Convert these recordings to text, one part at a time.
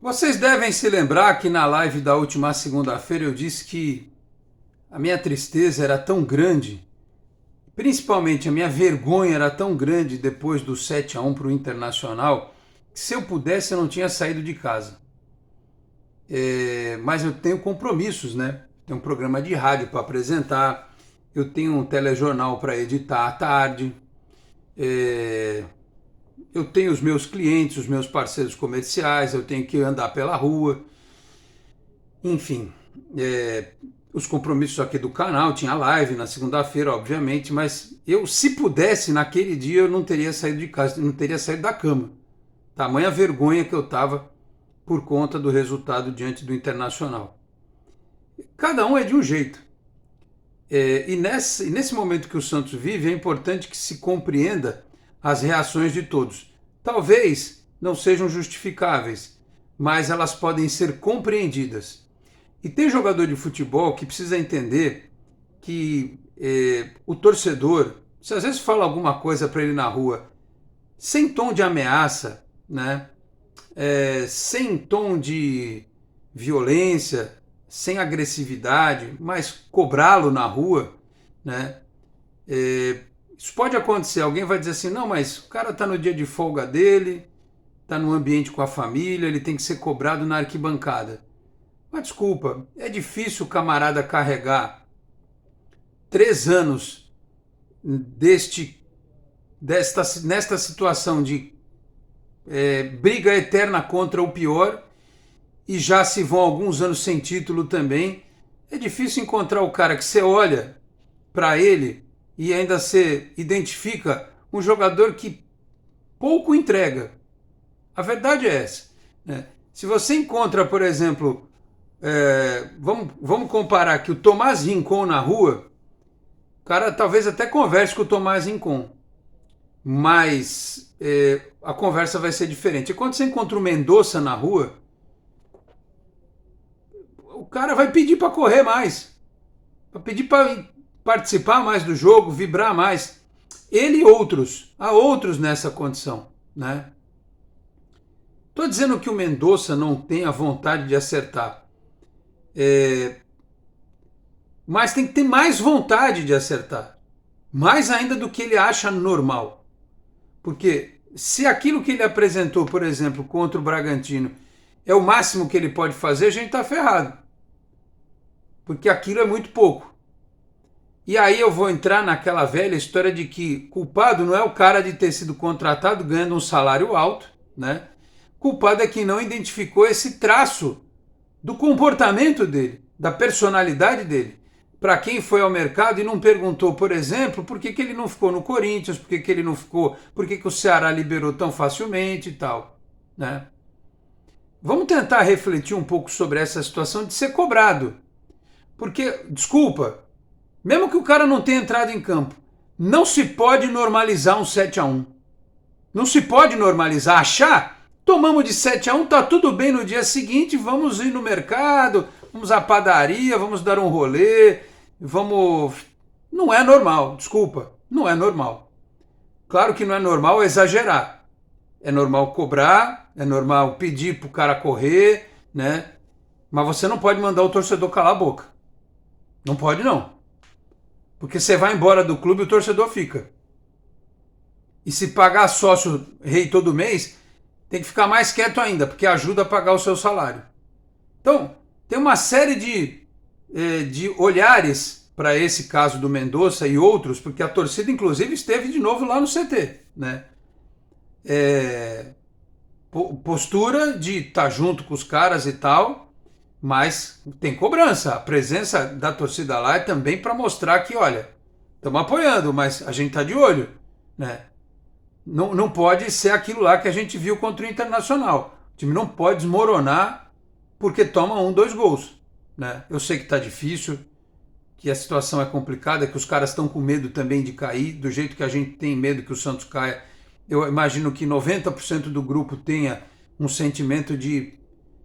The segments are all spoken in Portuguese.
Vocês devem se lembrar que na live da última segunda-feira eu disse que a minha tristeza era tão grande, principalmente a minha vergonha era tão grande depois do 7-1 para o Internacional, que se eu pudesse eu não tinha saído de casa. Mas eu tenho compromissos, né? Tenho um programa de rádio para apresentar, eu tenho um telejornal para editar à tarde, eu tenho os meus clientes, os meus parceiros comerciais, eu tenho que andar pela rua. Enfim, os compromissos aqui do canal, tinha live na segunda-feira, obviamente, mas eu, se pudesse, naquele dia eu não teria saído de casa, não teria saído da cama. Tamanha vergonha que eu estava por conta do resultado diante do Internacional. Cada um é de um jeito. E nesse momento que o Santos vive, é importante que se compreenda as reações de todos. Talvez não sejam justificáveis, mas elas podem ser compreendidas. E tem jogador de futebol que precisa entender que o torcedor, se às vezes fala alguma coisa para ele na rua, sem tom de ameaça, né? Sem tom de violência, sem agressividade, mas cobrá-lo na rua, né? Isso pode acontecer. Alguém vai dizer assim, não, mas o cara está no dia de folga dele, está no ambiente com a família, ele tem que ser cobrado na arquibancada. Mas desculpa, é difícil o camarada carregar 3 anos nesta situação de briga eterna contra o pior e já se vão alguns anos sem título também. É difícil encontrar o cara que você olha para ele e ainda se identifica um jogador que pouco entrega. A verdade é essa, né? Se você encontra, por exemplo, vamos comparar aqui o Tomás Rincon na rua, o cara talvez até converse com o Tomás Rincon, mas a conversa vai ser diferente. E quando você encontra o Mendonça na rua, o cara vai pedir para correr mais, vai pedir para participar mais do jogo, vibrar mais. Ele e outros, há outros nessa condição, né? Estou dizendo que o Mendonça não tem a vontade de acertar, mas tem que ter mais vontade de acertar, mais ainda do que ele acha normal. Porque se aquilo que ele apresentou, por exemplo, contra o Bragantino, é o máximo que ele pode fazer, a gente está ferrado. Porque aquilo é muito pouco. E aí eu vou entrar naquela velha história de que culpado não é o cara de ter sido contratado ganhando um salário alto, né? Culpado é quem não identificou esse traço do comportamento dele, da personalidade dele. Para quem foi ao mercado e não perguntou, por exemplo, por que ele não ficou no Corinthians, por que ele não ficou, por que o Ceará liberou tão facilmente e tal, né? Vamos tentar refletir um pouco sobre essa situação de ser cobrado. Porque, desculpa, mesmo que o cara não tenha entrado em campo, não se pode normalizar um 7-1. Não se pode normalizar, achar, tomamos de 7-1, tá tudo bem no dia seguinte, vamos ir no mercado, vamos à padaria, vamos dar um rolê, vamos... Não é normal, desculpa, não é normal. Claro que não é normal exagerar. É normal cobrar, é normal pedir pro cara correr, né? Mas você não pode mandar o torcedor calar a boca. Não pode não. Porque você vai embora do clube e o torcedor fica. E se pagar sócio rei todo mês, tem que ficar mais quieto ainda, porque ajuda a pagar o seu salário. Então, tem uma série de olhares para esse caso do Mendonça e outros, porque a torcida, inclusive, esteve de novo lá no CT, né? Postura de estar junto com os caras e tal, mas tem cobrança. A presença da torcida lá é também para mostrar que, olha, estamos apoiando, mas a gente está de olho, né? Não pode ser aquilo lá que a gente viu contra o Internacional. O time não pode desmoronar porque toma 2 gols, né? Eu sei que está difícil, que a situação é complicada, que os caras estão com medo também de cair, do jeito que a gente tem medo que o Santos caia. Eu imagino que 90% do grupo tenha um sentimento de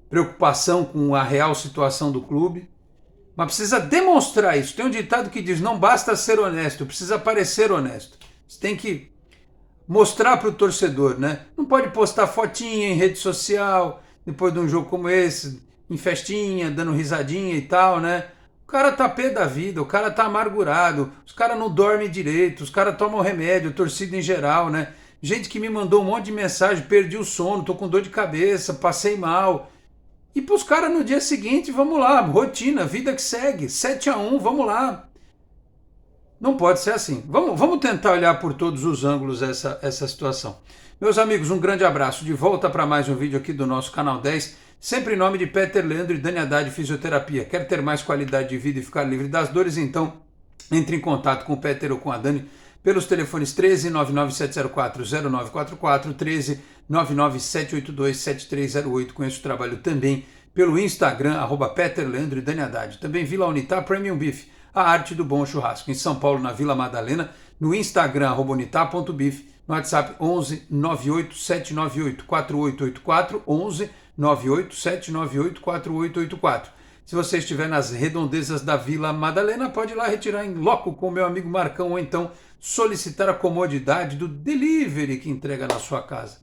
preocupação com a real situação do clube, mas precisa demonstrar isso. Tem um ditado que diz, não basta ser honesto, precisa parecer honesto. Você tem que mostrar para o torcedor, né? Não pode postar fotinha em rede social, depois de um jogo como esse, em festinha, dando risadinha e tal, né? O cara tá pé da vida, o cara tá amargurado, os caras não dormem direito, os caras tomam remédio, torcida em geral, né? Gente que me mandou um monte de mensagem, perdi o sono, tô com dor de cabeça, passei mal. E pros caras no dia seguinte, vamos lá, rotina, vida que segue, 7-1, vamos lá. Não pode ser assim. Vamos tentar olhar por todos os ângulos essa situação. Meus amigos, um grande abraço. De volta para mais um vídeo aqui do nosso Canal 10, sempre em nome de Peter Leandro e Dani Haddad Fisioterapia. Quer ter mais qualidade de vida e ficar livre das dores? Então, entre em contato com o Peter ou com a Dani pelos telefones 13 99704 0944, 13 99782 7308. Conheço o trabalho também pelo Instagram, @Peter Leandro e Dani Haddad. Também Vila Unitar Premium Beef, a arte do bom churrasco. Em São Paulo, na Vila Madalena, no Instagram, @unitar.beef, no WhatsApp 11 98 798 4884, 11 98 798 4884. Se você estiver nas redondezas da Vila Madalena, pode ir lá retirar em loco com o meu amigo Marcão, ou então solicitar a comodidade do delivery que entrega na sua casa.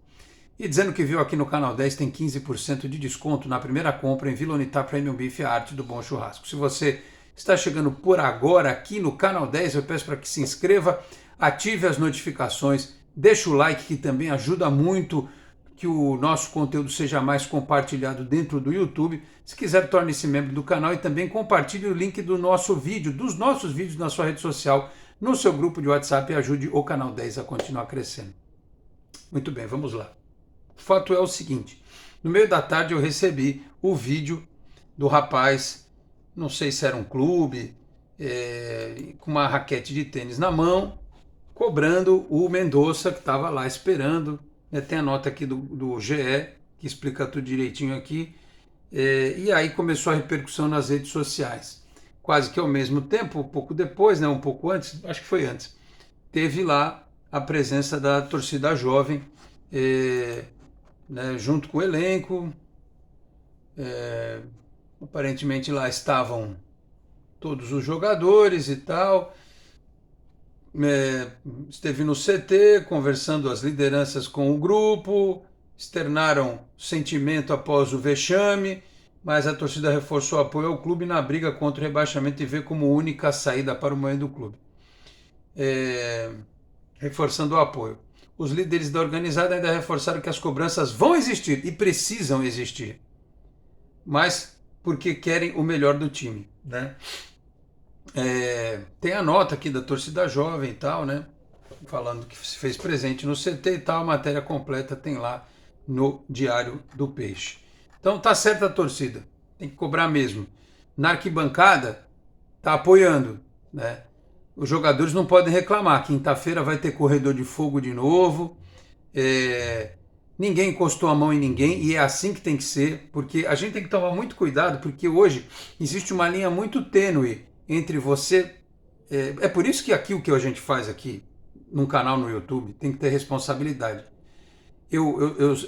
E dizendo que viu aqui no Canal 10, tem 15% de desconto na primeira compra em Vila Unitar Premium Beef, a arte do bom churrasco. Se você está chegando por agora aqui no Canal 10, eu peço para que se inscreva, ative as notificações, deixe o like, que também ajuda muito que o nosso conteúdo seja mais compartilhado dentro do YouTube. Se quiser, torne-se membro do canal e também compartilhe o link do nosso vídeo, dos nossos vídeos na sua rede social, no seu grupo de WhatsApp, e ajude o Canal 10 a continuar crescendo. Muito bem, vamos lá. O fato é o seguinte: no meio da tarde eu recebi o vídeo do rapaz, não sei se era um clube, com uma raquete de tênis na mão, cobrando o Mendonça, que estava lá esperando. Tem a nota aqui do GE, que explica tudo direitinho aqui. E aí começou a repercussão nas redes sociais. Quase que ao mesmo tempo, um pouco depois, né, um pouco antes, acho que foi antes, teve lá a presença da torcida jovem, né, junto com o elenco. Aparentemente lá estavam todos os jogadores e tal. Esteve no CT conversando as lideranças com o grupo, externaram sentimento após o vexame, mas a torcida reforçou o apoio ao clube na briga contra o rebaixamento e vê como única saída para o momento do clube. Reforçando o apoio. Os líderes da organizada ainda reforçaram que as cobranças vão existir e precisam existir, mas porque querem o melhor do time, né? Tem a nota aqui da torcida jovem e tal, né? Falando que se fez presente no CT e tal, a matéria completa tem lá no Diário do Peixe. Então tá certa a torcida, tem que cobrar mesmo. Na arquibancada, tá apoiando, né? Os jogadores não podem reclamar. Quinta-feira vai ter corredor de fogo de novo. Ninguém encostou a mão em ninguém, e é assim que tem que ser, porque a gente tem que tomar muito cuidado, porque hoje existe uma linha muito tênue entre você. É por isso que aqui o que a gente faz aqui num canal no YouTube tem que ter responsabilidade.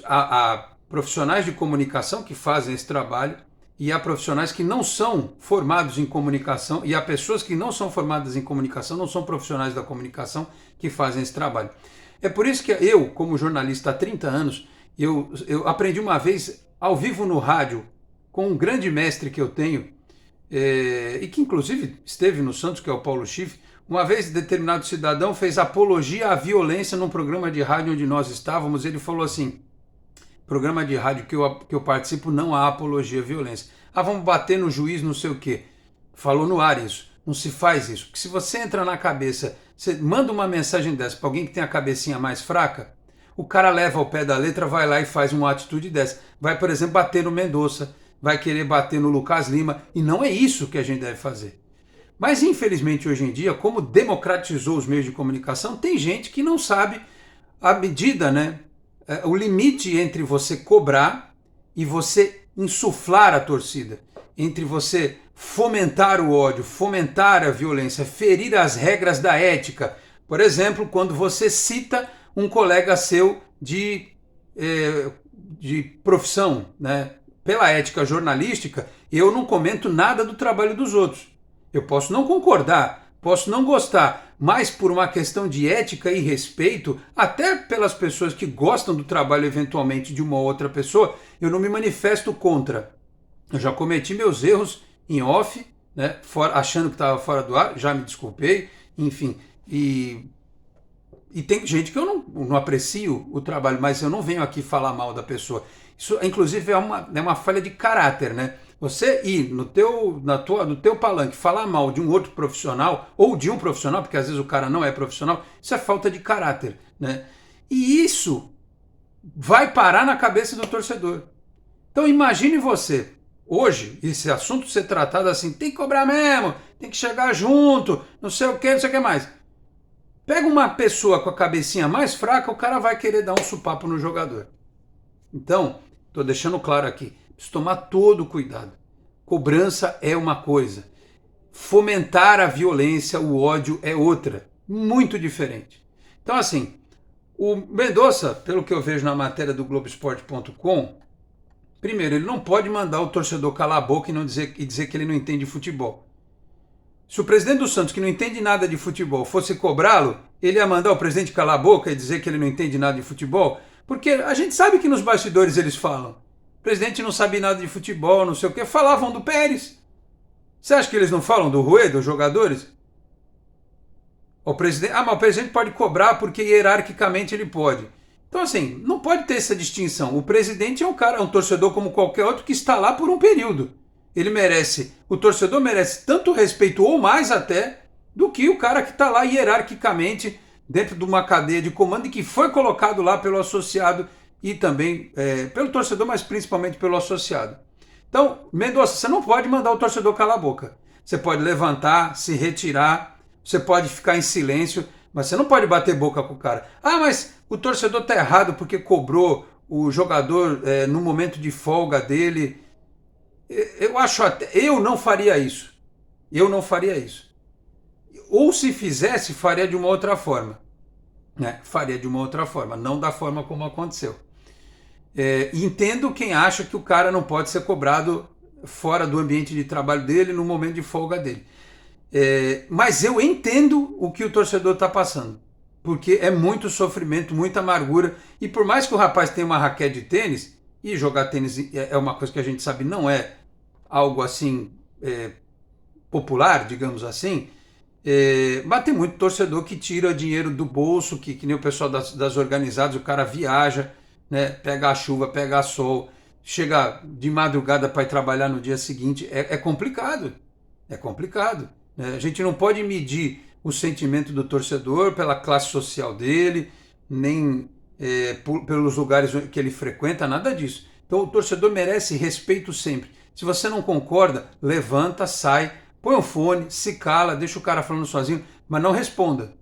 Há profissionais de comunicação que fazem esse trabalho, e há profissionais que não são formados em comunicação, e há pessoas que não são formadas em comunicação, não são profissionais da comunicação, que fazem esse trabalho. É por isso que eu, como jornalista há 30 anos, eu aprendi uma vez ao vivo no rádio com um grande mestre que eu tenho, e que inclusive esteve no Santos, que é o Paulo Schiff. Uma vez determinado cidadão fez apologia à violência num programa de rádio onde nós estávamos. Ele falou assim: programa de rádio que eu participo não há apologia à violência. Vamos bater no juiz, não sei o quê. Falou no ar isso. Não se faz isso. Porque se você entra na cabeça, você manda uma mensagem dessa para alguém que tem a cabecinha mais fraca, o cara leva ao pé da letra, vai lá e faz uma atitude dessa. Vai, por exemplo, bater no Mendonça, vai querer bater no Lucas Lima, e não é isso que a gente deve fazer. Mas, infelizmente, hoje em dia, como democratizou os meios de comunicação, tem gente que não sabe a medida, né? O limite entre você cobrar e você insuflar a torcida, entre você fomentar o ódio, fomentar a violência, ferir as regras da ética. Por exemplo, quando você cita um colega seu de profissão, né? Pela ética jornalística, eu não comento nada do trabalho dos outros. Eu posso não concordar, posso não gostar, mas por uma questão de ética e respeito, até pelas pessoas que gostam do trabalho eventualmente de uma outra pessoa, eu não me manifesto contra. Eu já cometi meus erros em off, né, achando que estava fora do ar, já me desculpei, enfim. E tem gente que eu não aprecio o trabalho, mas eu não venho aqui falar mal da pessoa. Isso, inclusive, é uma falha de caráter, né? Você ir no teu palanque falar mal de um outro profissional, ou de um profissional, porque às vezes o cara não é profissional, isso é falta de caráter, né? E isso vai parar na cabeça do torcedor. Então imagine você, hoje, esse assunto ser tratado assim, tem que cobrar mesmo, tem que chegar junto, não sei o que, não sei o que mais. Pega uma pessoa com a cabecinha mais fraca, o cara vai querer dar um supapo no jogador. Então, estou deixando claro aqui, preciso tomar todo cuidado. Cobrança é uma coisa, fomentar a violência, o ódio é outra, muito diferente. Então, assim, o Mendonça, pelo que eu vejo na matéria do Globoesporte.com, primeiro, ele não pode mandar o torcedor calar a boca e dizer que ele não entende futebol. Se o presidente do Santos, que não entende nada de futebol, fosse cobrá-lo, ele ia mandar o presidente calar a boca e dizer que ele não entende nada de futebol? Porque a gente sabe que nos bastidores eles falam. O presidente não sabe nada de futebol, não sei o quê. Falavam do Pérez. Você acha que eles não falam do Rueda, dos jogadores? Mas o presidente pode cobrar porque hierarquicamente ele pode. Então, assim, não pode ter essa distinção. O presidente é um torcedor como qualquer outro que está lá por um período. O torcedor merece tanto respeito ou mais até do que o cara que está lá hierarquicamente dentro de uma cadeia de comando e que foi colocado lá pelo associado e também pelo torcedor, mas principalmente pelo associado. Então, Mendonça, você não pode mandar o torcedor calar a boca. Você pode levantar, se retirar, você pode ficar em silêncio, mas você não pode bater boca com o cara. Ah, mas o torcedor está errado porque cobrou o jogador no momento de folga dele. Eu não faria isso. Eu não faria isso. Ou se fizesse, faria de uma outra forma. Né? Faria de uma outra forma, não da forma como aconteceu. Entendo quem acha que o cara não pode ser cobrado fora do ambiente de trabalho dele, no momento de folga dele. Mas eu entendo o que o torcedor está passando. Porque é muito sofrimento, muita amargura. E por mais que o rapaz tenha uma raquete de tênis, e jogar tênis é uma coisa que a gente sabe não é algo assim popular, digamos assim, mas tem muito torcedor que tira dinheiro do bolso, que nem o pessoal das organizadas, o cara viaja, né, pega a chuva, pega a sol, chega de madrugada para ir trabalhar no dia seguinte. É complicado, é complicado. Né? A gente não pode medir o sentimento do torcedor pela classe social dele, nem pelos lugares que ele frequenta, nada disso. Então o torcedor merece respeito sempre. Se você não concorda, levanta, sai, põe o fone, se cala, deixa o cara falando sozinho, mas não responda.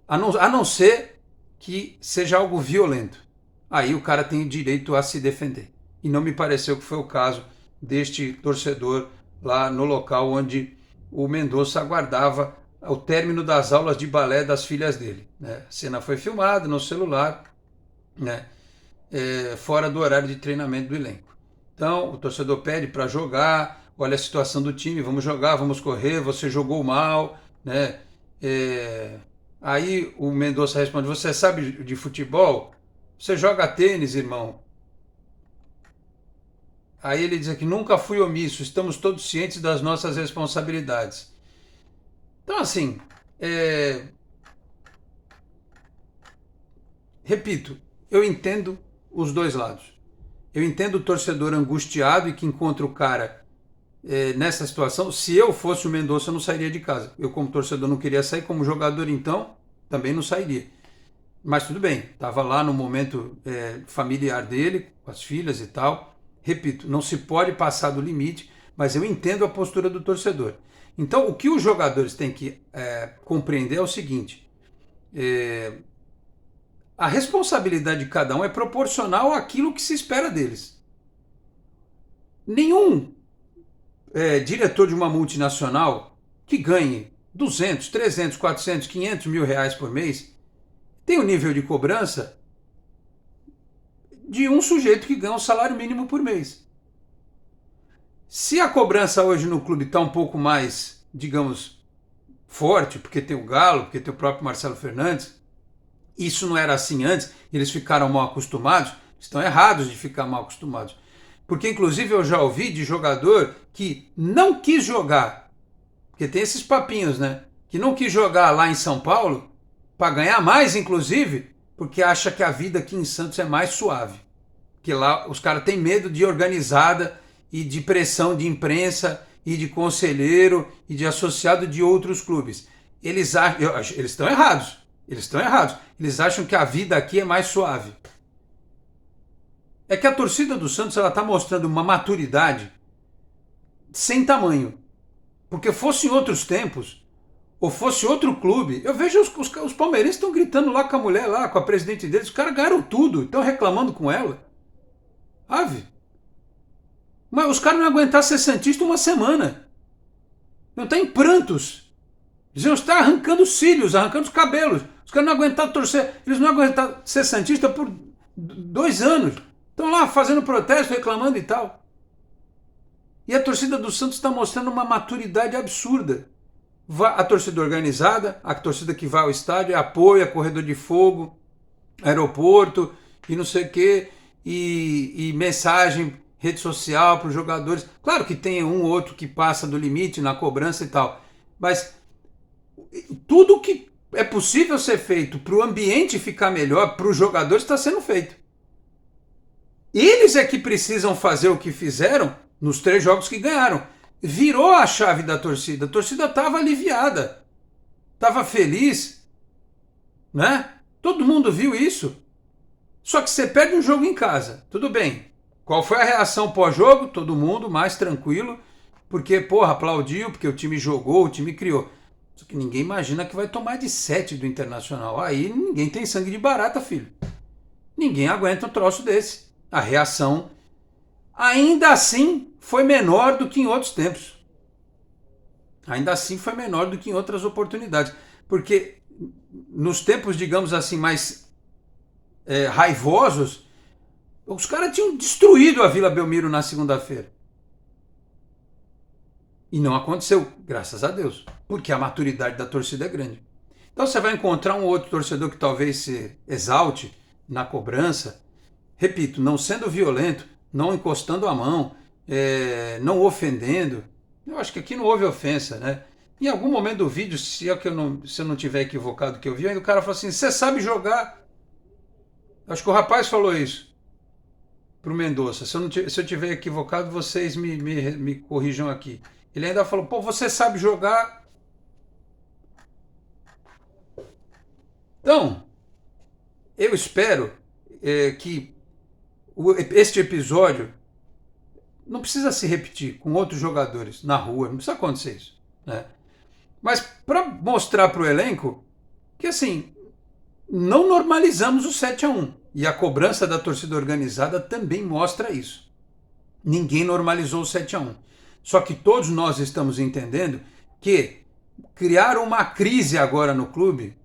A não ser que seja algo violento. Aí o cara tem direito a se defender. E não me pareceu que foi o caso deste torcedor lá no local onde o Mendonça aguardava o término das aulas de balé das filhas dele. Né? A cena foi filmada no celular, né? Fora do horário de treinamento do elenco. Então o torcedor pede para jogar, olha a situação do time, vamos jogar, vamos correr, você jogou mal, né? Aí o Mendonça responde, você sabe de futebol? Você joga tênis, irmão? Aí ele diz aqui, nunca fui omisso, estamos todos cientes das nossas responsabilidades. Então assim, repito, eu entendo os dois lados. Eu entendo o torcedor angustiado e que encontra o cara nessa situação. Se eu fosse o Mendonça, eu não sairia de casa. Eu, como torcedor, não queria sair. Como jogador, então, também não sairia. Mas tudo bem, estava lá no momento familiar dele, com as filhas e tal. Repito, não se pode passar do limite, mas eu entendo a postura do torcedor. Então, o que os jogadores têm que compreender é o seguinte: a responsabilidade de cada um é proporcional àquilo que se espera deles. Nenhum diretor de uma multinacional que ganhe 200, 300, 400, 500 mil reais por mês tem o nível de cobrança de um sujeito que ganha um salário mínimo por mês. Se a cobrança hoje no clube está um pouco mais, digamos, forte, porque tem o Galo, porque tem o próprio Marcelo Fernandes. Isso não era assim antes, eles ficaram mal acostumados, estão errados de ficar mal acostumados. Porque inclusive eu já ouvi de jogador que não quis jogar, porque tem esses papinhos, né? Que não quis jogar lá em São Paulo, para ganhar mais inclusive, porque acha que a vida aqui em Santos é mais suave. Que lá os caras têm medo de organizada e de pressão de imprensa e de conselheiro e de associado de outros clubes. Eles estão errados. Eles estão errados. Eles acham que a vida aqui é mais suave. É que a torcida do Santos está mostrando uma maturidade sem tamanho. Porque fosse em outros tempos, ou fosse outro clube, eu vejo os palmeirenses estão gritando lá com a mulher, lá com a presidente deles, os caras ganharam tudo, estão reclamando com ela. Ave. Mas os caras não aguentar ser santista uma semana. Não está em prantos. Eles estão arrancando os cílios, arrancando os cabelos. Os caras não aguentaram torcer, eles não aguentaram ser santista por 2 anos. Estão lá fazendo protesto, reclamando e tal. E a torcida do Santos está mostrando uma maturidade absurda. A torcida organizada, a torcida que vai ao estádio, apoia, corredor de fogo, aeroporto e não sei o quê, e mensagem, rede social para os jogadores. Claro que tem um ou outro que passa do limite na cobrança e tal, mas tudo que é possível ser feito para o ambiente ficar melhor, para os jogadores, está sendo feito. Eles é que precisam fazer o que fizeram nos 3 jogos que ganharam. Virou a chave da torcida. A torcida estava aliviada. Estava feliz. Né? Todo mundo viu isso. Só que você perde um jogo em casa. Tudo bem. Qual foi a reação pós-jogo? Todo mundo mais tranquilo. Porque, porra, aplaudiu, porque o time jogou, o time criou. Só que ninguém imagina que vai tomar de 7 do Internacional. Aí ninguém tem sangue de barata, filho. Ninguém aguenta um troço desse. A reação, ainda assim, foi menor do que em outros tempos. Ainda assim foi menor do que em outras oportunidades. Porque nos tempos, digamos assim, mais raivosos, os caras tinham destruído a Vila Belmiro na segunda-feira. E não aconteceu, graças a Deus. Porque a maturidade da torcida é grande. Então você vai encontrar um outro torcedor que talvez se exalte na cobrança. Repito, não sendo violento, não encostando a mão, não ofendendo. Eu acho que aqui não houve ofensa, né? Em algum momento do vídeo, se eu não tiver equivocado que eu vi, o cara falou assim, você sabe jogar? Acho que o rapaz falou isso pro Mendonça. Se eu tiver equivocado, vocês me corrijam aqui. Ele ainda falou, pô, você sabe jogar? Então, eu espero que este episódio não precisa se repetir com outros jogadores na rua, não precisa acontecer isso, né? Mas para mostrar para o elenco que assim, não normalizamos o 7-1 e a cobrança da torcida organizada também mostra isso. Ninguém normalizou o 7-1. Só que todos nós estamos entendendo que criar uma crise agora no clube,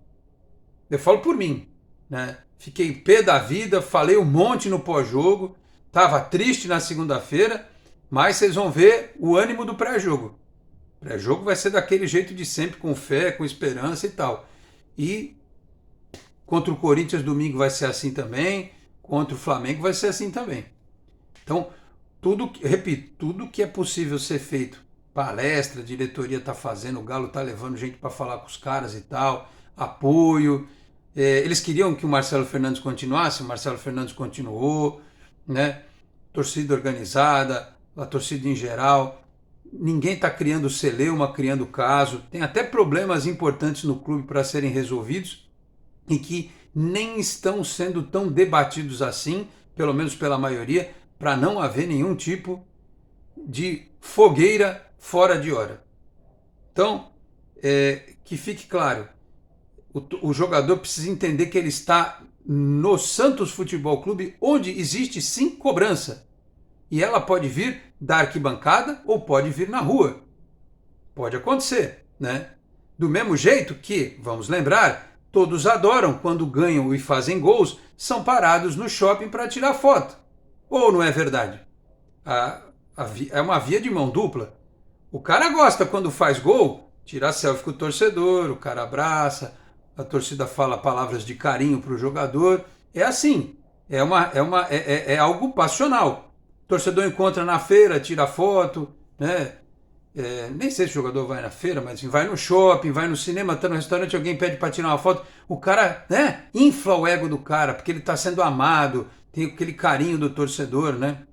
eu falo por mim, né? Fiquei pé da vida, falei um monte no pós-jogo, estava triste na segunda-feira, mas vocês vão ver o ânimo do pré-jogo. O pré-jogo vai ser daquele jeito de sempre, com fé, com esperança e tal. E contra o Corinthians domingo vai ser assim também, contra o Flamengo vai ser assim também. Então, repito, tudo que é possível ser feito, palestra, a diretoria está fazendo, o Galo está levando gente para falar com os caras e tal, apoio. Eles queriam que o Marcelo Fernandes continuasse, o Marcelo Fernandes continuou, né? Torcida organizada, a torcida em geral, ninguém está criando celeuma, criando caso, tem até problemas importantes no clube para serem resolvidos e que nem estão sendo tão debatidos assim, pelo menos pela maioria, para não haver nenhum tipo de fogueira fora de hora. Então, que fique claro, o jogador precisa entender que ele está no Santos Futebol Clube, onde existe sim cobrança. E ela pode vir da arquibancada ou pode vir na rua. Pode acontecer, né? Do mesmo jeito que, vamos lembrar, todos adoram quando ganham e fazem gols, são parados no shopping para tirar foto. Ou não é verdade? É uma via de mão dupla. O cara gosta quando faz gol, tira selfie com o torcedor, o cara abraça, a torcida fala palavras de carinho para o jogador. É assim, é algo passional. O torcedor encontra na feira, tira foto, né? Nem sei se o jogador vai na feira, mas vai no shopping, vai no cinema, está no restaurante, alguém pede para tirar uma foto, o cara, né, infla o ego do cara, porque ele está sendo amado, tem aquele carinho do torcedor, né?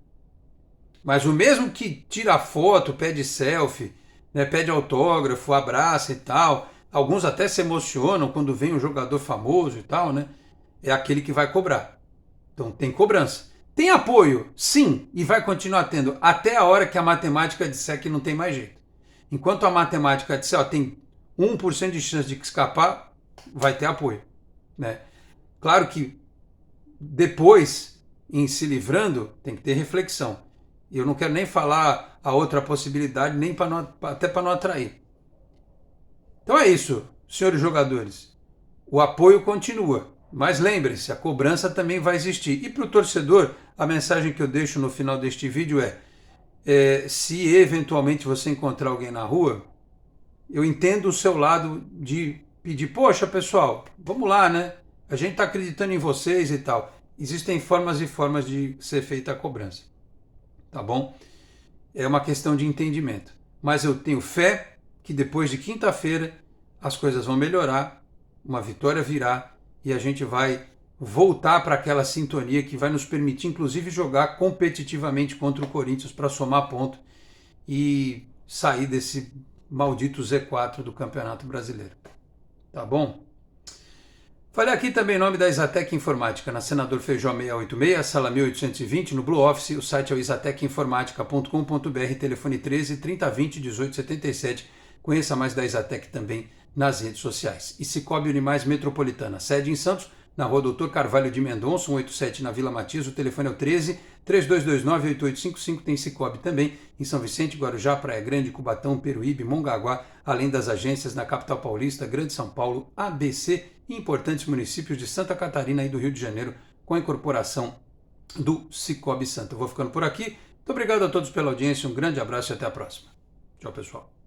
Mas o mesmo que tira foto, pede selfie, né, pede autógrafo, abraça e tal, alguns até se emocionam quando vem um jogador famoso e tal, né? É aquele que vai cobrar. Então tem cobrança. Tem apoio? Sim, e vai continuar tendo até a hora que a matemática disser que não tem mais jeito. Enquanto a matemática disser, ó, tem 1% de chance de escapar, vai ter apoio, né? Claro que depois, em se livrando, tem que ter reflexão. Eu não quero nem falar a outra possibilidade, nem até para não atrair. Então é isso, senhores jogadores. O apoio continua, mas lembre-se, a cobrança também vai existir. E para o torcedor, a mensagem que eu deixo no final deste vídeo se eventualmente você encontrar alguém na rua, eu entendo o seu lado de pedir, poxa pessoal, vamos lá, né? A gente está acreditando em vocês e tal. Existem formas e formas de ser feita a cobrança, tá bom? É uma questão de entendimento. Mas eu tenho fé que depois de quinta-feira as coisas vão melhorar, uma vitória virá e a gente vai voltar para aquela sintonia que vai nos permitir, inclusive, jogar competitivamente contra o Corinthians para somar ponto e sair desse maldito Z4 do Campeonato Brasileiro. Tá bom? Falei aqui também em nome da Exatec Informática, na Senador Feijó 686, sala 1820, no Blue Office. O site é o exatecinformatica.com.br, telefone 13 3020 1877. Conheça mais da Exatec também nas redes sociais. E Cicobi Unimais Metropolitana, sede em Santos, na rua Doutor Carvalho de Mendonça, 187 na Vila Matias. O telefone é o 13 3229 8855. Tem Cicobi também em São Vicente, Guarujá, Praia Grande, Cubatão, Peruíbe, Mongaguá, além das agências na capital paulista, Grande São Paulo, ABC e importantes municípios de Santa Catarina e do Rio de Janeiro, com a incorporação do Cicobi Santa. Eu vou ficando por aqui. Muito obrigado a todos pela audiência, um grande abraço e até a próxima. Tchau, pessoal.